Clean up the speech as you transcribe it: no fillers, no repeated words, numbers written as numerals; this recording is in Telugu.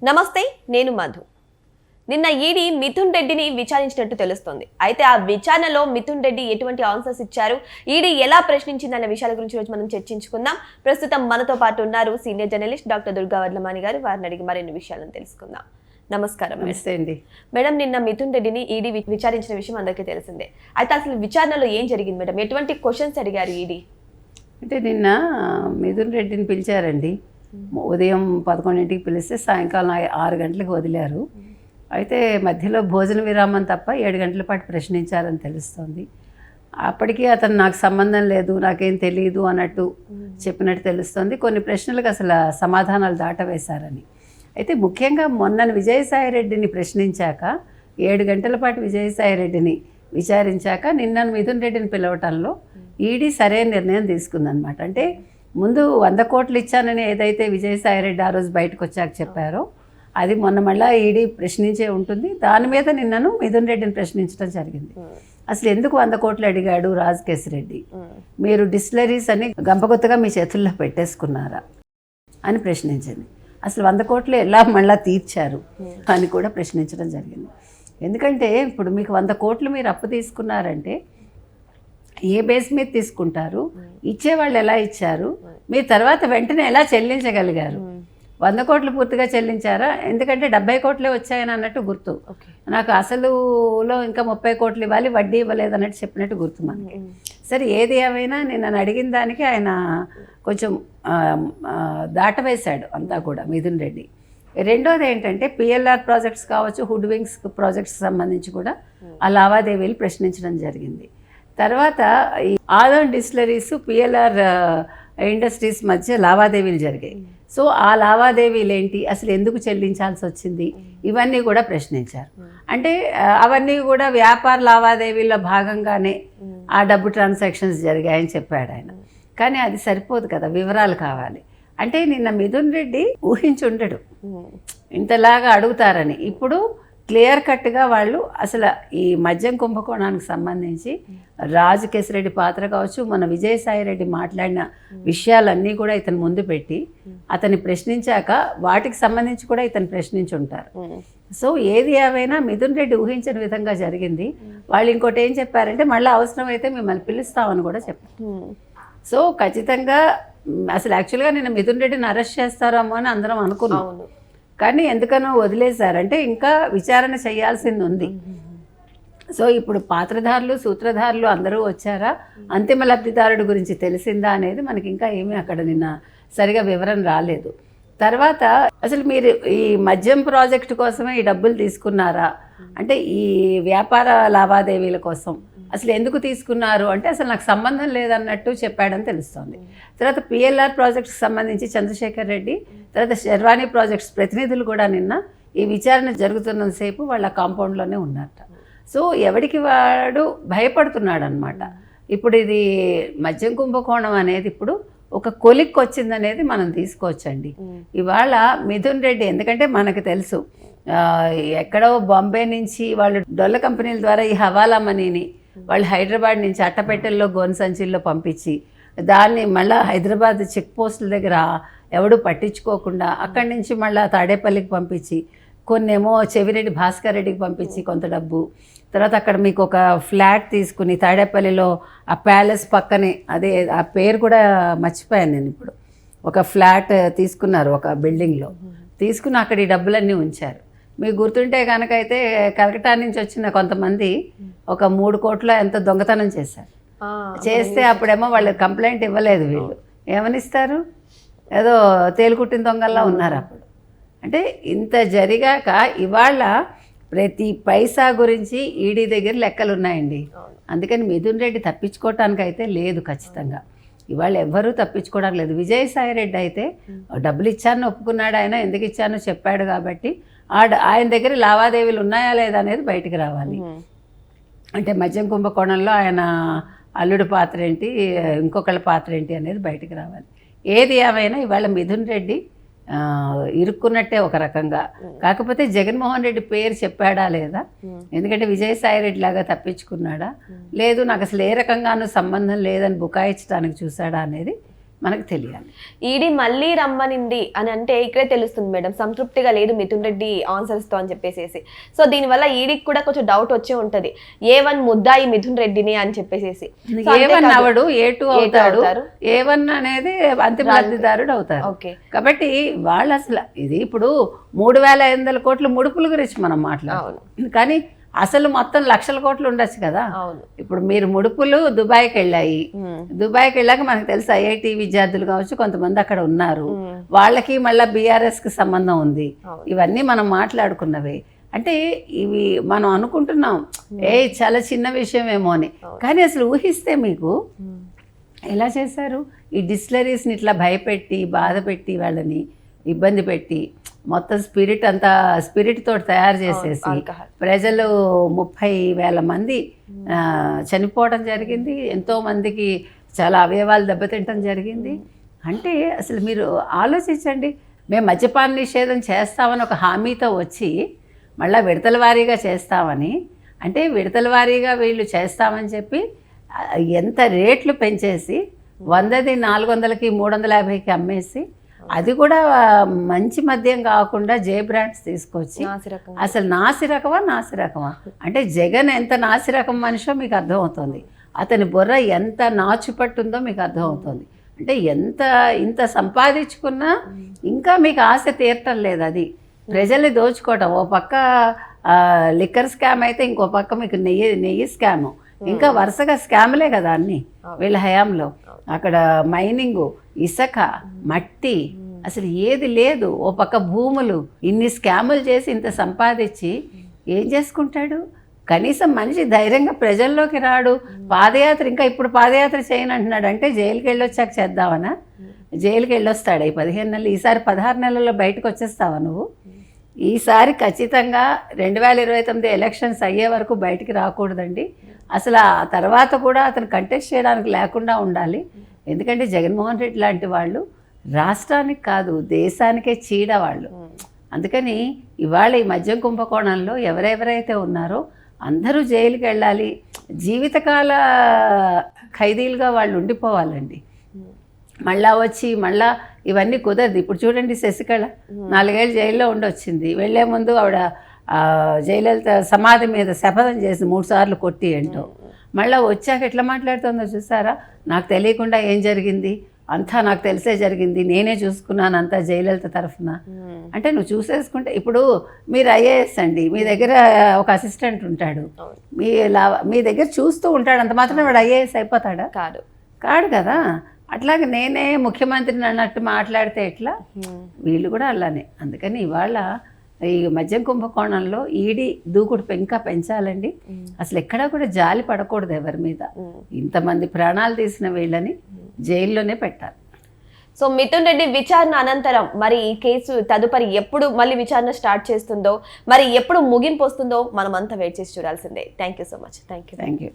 నమస్తే, నేను మధు. నిన్న ఈడీ మిథున్ రెడ్డిని విచారించినట్టు తెలుస్తోంది. అయితే ఆ విచారణలో మిథున్ రెడ్డి ఎటువంటి ఆన్సర్స్ ఇచ్చారు, ఈడీ ఎలా ప్రశ్నించిందన్న విషయాల గురించి రోజు మనం చర్చించుకుందాం. ప్రస్తుతం మనతో పాటు ఉన్నారు సీనియర్ జర్నలిస్ట్ డాక్టర్ దుర్గా వర్లమాని గారు. వారిని అడిగి మరిన్ని విషయాలను తెలుసుకుందాం. నమస్కారం. అండి మేడం, నిన్న మిథున్ రెడ్డిని ఈడీ విచారించిన విషయం అందరికీ తెలిసిందే. అయితే అసలు విచారణలో ఏం జరిగింది మేడం? ఎటువంటి క్వశ్చన్స్ అడిగారు ఈడీ? అంటే నిన్న మిథున్ రెడ్డిని పిలిచారండి. ఉదయం 11ంటికి పిలిస్తే సాయంకాలం 6 గంటలకు వదిలారు. అయితే మధ్యలో భోజన విరామం తప్ప 7 గంటల పాటు ప్రశ్నించారని తెలుస్తోంది. అప్పటికీ అతను నాకు సంబంధం లేదు, నాకేం తెలియదు అన్నట్టు చెప్పినట్టు తెలుస్తోంది. కొన్ని ప్రశ్నలకు అసలు సమాధానాలు దాటవేశారని. అయితే ముఖ్యంగా మొన్న విజయసాయిరెడ్డిని ప్రశ్నించాక 7 గంటల పాటు విజయసాయిరెడ్డిని విచారించాక నిన్న మిథున్ రెడ్డిని పిలవటంలో ఈడీ సరైన నిర్ణయం తీసుకుందనమాట. అంటే ముందు 100 కోట్లు ఇచ్చానని ఏదైతే విజయసాయిరెడ్డి ఆ రోజు బయటకు వచ్చాక చెప్పారో అది మొన్న మళ్ళీ ఈడీ ప్రశ్నించే ఉంటుంది. దాని మీద నిన్నను మిథున్ రెడ్డిని ప్రశ్నించడం జరిగింది. అసలు ఎందుకు 100 కోట్లు అడిగాడు రాజకేశిరెడ్డి? మీరు డిస్టిలరీస్ అని గంపగొత్తగా మీ చేతుల్లో పెట్టేసుకున్నారా అని ప్రశ్నించింది. అసలు 100 కోట్లు ఎలా మళ్ళీ తీర్చారు అని కూడా ప్రశ్నించడం జరిగింది. ఎందుకంటే ఇప్పుడు మీకు 100 కోట్లు మీరు అప్పు తీసుకున్నారంటే ఏ బేస్ మీద తీసుకుంటారు, ఇచ్చేవాళ్ళు ఎలా ఇచ్చారు, మీరు తర్వాత వెంటనే ఎలా చెల్లించగలిగారు? 100 కోట్లు పూర్తిగా చెల్లించారా? ఎందుకంటే 70 కోట్లే వచ్చాయని అన్నట్టు గుర్తు. నాకు అసలులో ఇంకా 30 కోట్లు ఇవ్వాలి, వడ్డీ ఇవ్వలేదు అన్నట్టు చెప్పినట్టు గుర్తు మనకి. సరే, ఏది ఏమైనా నేను అడిగిన దానికి ఆయన కొంచెం దాటవేశాడు అంతా కూడా మిథున్ రెడ్డి. రెండోది ఏంటంటే పిఎల్ఆర్ ప్రాజెక్ట్స్ కావచ్చు, హుడ్ వింగ్స్ ప్రాజెక్ట్స్కి సంబంధించి కూడా ఆ లావాదేవీలు ప్రశ్నించడం జరిగింది. తర్వాత ఈ ఆదోన్ డిస్టిలరీస్ పిఎల్ఆర్ ఇండస్ట్రీస్ మధ్య లావాదేవీలు జరిగాయి. సో ఆ లావాదేవీలు ఏంటి, అసలు ఎందుకు చెల్లించాల్సి వచ్చింది, ఇవన్నీ కూడా ప్రశ్నించారు. అంటే అవన్నీ కూడా వ్యాపార లావాదేవీల్లో భాగంగానే ఆ డబ్బు ట్రాన్సాక్షన్స్ జరిగాయని చెప్పాడు ఆయన. కానీ అది సరిపోదు కదా, వివరాలు కావాలి. అంటే నిన్న మిథున్ రెడ్డి ఊహించి ఉండడు ఇంతలాగా అడుగుతారని. ఇప్పుడు క్లియర్ కట్గా వాళ్ళు అసలు ఈ మద్యం కుంభకోణానికి సంబంధించి రాజకేశిరెడ్డి పాత్ర కావచ్చు, మన విజయసాయిరెడ్డి మాట్లాడిన విషయాలన్నీ కూడా ఇతను ముందు పెట్టి అతన్ని ప్రశ్నించాక వాటికి సంబంధించి కూడా ఇతను ప్రశ్నించి ఉంటారు. సో ఏది ఏవైనా మిథున్ రెడ్డి ఊహించని విధంగా జరిగింది. వాళ్ళు ఇంకోటి ఏం చెప్పారంటే మళ్ళీ అవసరమైతే మిమ్మల్ని పిలుస్తామని కూడా చెప్పారు. సో ఖచ్చితంగా అసలు యాక్చువల్గా నేను మిథున్ రెడ్డిని అరెస్ట్ చేస్తారేమో అని అందరం అనుకున్నాం. కానీ ఎందుకనో వదిలేశారంటే ఇంకా విచారణ చేయాల్సింది ఉంది. సో ఇప్పుడు పాత్రధారులు, సూత్రధారులు అందరూ వచ్చారా, అంతిమ లబ్ధిదారుడు గురించి తెలిసిందా అనేది మనకి ఇంకా ఏమీ అక్కడ నిన్న సరిగా వివరణ రాలేదు. తర్వాత అసలు మీరు ఈ మద్యం ప్రాజెక్టు కోసమే ఈ డబ్బులు తీసుకున్నారా అంటే ఈ వ్యాపార లావాదేవీల కోసం అసలు ఎందుకు తీసుకున్నారు అంటే అసలు నాకు సంబంధం లేదన్నట్టు చెప్పాడని తెలుస్తోంది. తర్వాత పిఎల్ఆర్ ప్రాజెక్ట్స్కి సంబంధించి చంద్రశేఖర్ రెడ్డి, తర్వాత శర్వాణి ప్రాజెక్ట్స్ ప్రతినిధులు కూడా నిన్న ఈ విచారణ జరుగుతున్నంతసేపు వాళ్ళ కాంపౌండ్లోనే ఉన్నారట. సో ఎవడికి వాడు భయపడుతున్నాడు అనమాట. ఇప్పుడు ఇది మద్యం కుంభకోణం అనేది ఇప్పుడు ఒక కొలిక్ వచ్చిందనేది మనం తీసుకోవచ్చండి. ఇవాళ మిథున్ రెడ్డి, ఎందుకంటే మనకు తెలుసు ఎక్కడో బాంబే నుంచి వాళ్ళు డొల్ల కంపెనీల ద్వారా ఈ హవాలా మనీని వాళ్ళు హైదరాబాద్ నుంచి అట్టపెట్టెల్లో గోను సంచుల్లో పంపించి దాన్ని మళ్ళీ హైదరాబాద్ చెక్ పోస్టుల దగ్గర ఎవడు పట్టించుకోకుండా అక్కడి నుంచి మళ్ళీ తాడేపల్లికి పంపించి కొన్నేమో చెవిరెడ్డి భాస్కర్ రెడ్డికి పంపించి కొంత డబ్బు, తర్వాత అక్కడ మీకు ఒక ఫ్లాట్ తీసుకుని తాడేపల్లిలో ఆ ప్యాలెస్ పక్కనే, అదే ఆ పేరు కూడా మర్చిపోయాను నేను ఇప్పుడు, ఒక ఫ్లాట్ తీసుకున్నారు ఒక బిల్డింగ్లో, తీసుకుని అక్కడ ఈ డబ్బులన్నీ ఉంచారు. మీకు గుర్తుంటే కనుక అయితే కలకటా నుంచి వచ్చిన కొంతమంది ఒక 3 కోట్ల ఎంత దొంగతనం చేశారు. చేస్తే అప్పుడేమో వాళ్ళు కంప్లైంట్ ఇవ్వలేదు. వీళ్ళు ఏమనిస్తారు, ఏదో తేలుకుట్టిన దొంగల్లా ఉన్నారు అప్పుడు. అంటే ఇంత జరిగాక ఇవాళ ప్రతి పైసా గురించి ఈడీ దగ్గర లెక్కలు ఉన్నాయండి. అందుకని మిథున్ రెడ్డి తప్పించుకోవటానికి అయితే లేదు. ఖచ్చితంగా ఇవాళ ఎవ్వరూ తప్పించుకోవడానికి లేదు. విజయసాయిరెడ్డి అయితే డబ్బులు ఇచ్చాను ఒప్పుకున్నాడు, ఆయన ఎందుకు ఇచ్చానో చెప్పాడు కాబట్టి ఆయన దగ్గర లావాదేవీలు ఉన్నాయా లేదా అనేది బయటికి రావాలి. అంటే మద్యం కుంభకోణంలో ఆయన అల్లుడు పాత్ర ఏంటి, ఇంకొకళ్ళ పాత్ర ఏంటి అనేది బయటికి రావాలి. ఏది ఏమైనా ఇవాళ మిథున్ రెడ్డి ఇరుక్కున్నట్టే ఒక రకంగా. కాకపోతే జగన్మోహన్ రెడ్డి పేరు చెప్పాడా లేదా, ఎందుకంటే విజయసాయిరెడ్డి లాగా తప్పించుకున్నాడా లేదు, నాకు అసలు ఏ రకంగానూ సంబంధం లేదని బుకాయించడానికి చూసాడా అనేది మనకు తెలియాలి. ఈడీ మళ్ళీ రమ్మనింది అని అంటే ఇక్కడే తెలుస్తుంది మేడం, సంతృప్తిగా లేదు మిథున్ రెడ్డి ఆన్సర్స్ తో అని చెప్పేసి. సో దీనివల్ల ఈడీకి కూడా కొంచెం డౌట్ వచ్చే ఉంటది, ఏ1 ముద్దాయి మిథున్ రెడ్డిని అని చెప్పేసి. ఏ1 అవడు, ఏ2 అవుతాడు, ఏ1 అనేది అంతిమ లబ్ధిదారుడు అవుతారు. ఓకే, కాబట్టి వాళ్ళు అసలు ఇది ఇప్పుడు 3,500 కోట్ల ముడుపుల గురించి మనం మాట్లాడాలి, కానీ అసలు మొత్తం లక్షల కోట్లు ఉండొచ్చు కదా. ఇప్పుడు మీరు ముడుపులు దుబాయ్కి వెళ్ళాయి, దుబాయ్కి వెళ్ళాక మనకు తెలుసు ఐఐటి విద్యార్థులు కావచ్చు కొంతమంది అక్కడ ఉన్నారు, వాళ్ళకి మళ్ళీ బీఆర్ఎస్కి సంబంధం ఉంది. ఇవన్నీ మనం మాట్లాడుకున్నవే. అంటే ఇవి మనం అనుకుంటున్నాం చాలా చిన్న విషయమేమో అని, కానీ అసలు ఊహిస్తే మీకు ఎలా చేశారు ఈ డిస్టిలరీస్ని ఇట్లా భయపెట్టి బాధ పెట్టి వాళ్ళని ఇబ్బంది పెట్టి మొత్తం స్పిరిట్ తోటి తయారు చేసేసి ప్రజలు 30,000 మంది చనిపోవడం జరిగింది, ఎంతో మందికి చాలా అవయవాలు దెబ్బతింటం జరిగింది. అంటే అసలు మీరు ఆలోచించండి, మేము మద్యపాన నిషేధం చేస్తామని ఒక హామీతో వచ్చి మళ్ళీ విడతల వారీగా చేస్తామని, అంటే విడతల వారీగా వీళ్ళు చేస్తామని చెప్పి ఎంత రేట్లు పెంచేసి 100ది 400కి 350కి అమ్మేసి, అది కూడా మంచి మద్యం కాకుండా జే బ్రాండ్స్ తీసుకొచ్చి అసలు నాసిరకమా అంటే జగన్ ఎంత నాసిరకం మనిషో మీకు అర్థమవుతుంది, అతని బుర్ర ఎంత నాచుపట్టుందో మీకు అర్థమవుతుంది. అంటే ఇంత సంపాదించుకున్నా ఇంకా మీకు ఆశ తీరటం లేదు, అది ప్రజల్ని దోచుకోవటం. ఓ పక్క లిక్కర్ స్కామ్ అయితే ఇంకో పక్క మీకు నెయ్యి స్కాము, ఇంకా వరుసగా స్కామ్లే కదా అన్ని వీళ్ళ హయాంలో. అక్కడ మైనింగు, ఇసుక, మట్టి, అసలు ఏది లేదు. ఓ పక్క భూములు, ఇన్ని స్కాములు చేసి ఇంత సంపాదించి ఏం చేసుకుంటాడు? కనీసం మనిషి ధైర్యంగా ప్రజల్లోకి రాడు. పాదయాత్ర, ఇంకా ఇప్పుడు పాదయాత్ర చేయను అంటున్నాడు, అంటే జైలుకి వెళ్ళొచ్చాక చేద్దామనా? జైలుకి వెళ్ళొస్తాడు ఈ 15 నెలలు, ఈసారి 16 నెలల్లో బయటకు వచ్చేస్తావా నువ్వు? ఈసారి ఖచ్చితంగా 2029 ఎలక్షన్స్ అయ్యే వరకు బయటికి రాకూడదండి. అసలు ఆ తర్వాత కూడా అతను కంటెస్ట్ చేయడానికి లేకుండా ఉండాలి. ఎందుకంటే జగన్మోహన్ రెడ్డి లాంటి వాళ్ళు రాష్ట్రానికి కాదు దేశానికే చీడ వాళ్ళు. అందుకని ఇవాళ ఈ మద్యం కుంభకోణంలో ఎవరెవరైతే ఉన్నారో అందరూ జైలుకి వెళ్ళాలి, జీవితకాల ఖైదీలుగా వాళ్ళు ఉండిపోవాలండి. మళ్ళా ఇవన్నీ కుదరదు. ఇప్పుడు చూడండి, శశికళ 4 ఏళ్ళు జైల్లో ఉండొచ్చింది, వెళ్లే ముందు ఆవిడ జయలలిత సమాధి మీద శపథం చేసి 3 సార్లు కొట్టి ఏంటో, మళ్ళీ వచ్చాక ఎట్లా మాట్లాడుతుందో చూసారా? నాకు తెలియకుండా ఏం జరిగింది, అంతా నాకు తెలిసే జరిగింది, నేనే చూసుకున్నాను అంతా జయలలిత తరఫున. అంటే నువ్వు చూసేసుకుంటే, ఇప్పుడు మీరు ఐఏఎస్ అండి, మీ దగ్గర ఒక అసిస్టెంట్ ఉంటాడు, మీ దగ్గర చూస్తూ ఉంటాడు, అంత మాత్రం వాడు ఐఏఎస్ అయిపోతాడా? కాడు కదా. అట్లాగే నేనే ముఖ్యమంత్రిని అన్నట్టు మాట్లాడితే ఎట్లా? వీళ్ళు కూడా అలానే. అందుకని ఇవాళ ఈ మద్యం కుంభకోణంలో ఈడీ దూకుడు ఇంకా పెంచాలండి. అసలు ఎక్కడా కూడా జాలి పడకూడదు ఎవరి మీద. ఇంతమంది ప్రాణాలు తీసిన వీళ్ళని జైల్లోనే పెట్టాలి. సో మిథున్ రెడ్డి విచారణ అనంతరం మరి ఈ కేసు తదుపరి ఎప్పుడు మళ్ళీ విచారణ స్టార్ట్ చేస్తుందో, మరి ఎప్పుడు ముగింపు వస్తుందో మనం అంతా వెయిట్ చేసి చూడాల్సిందే. Thank you so much. Thank you.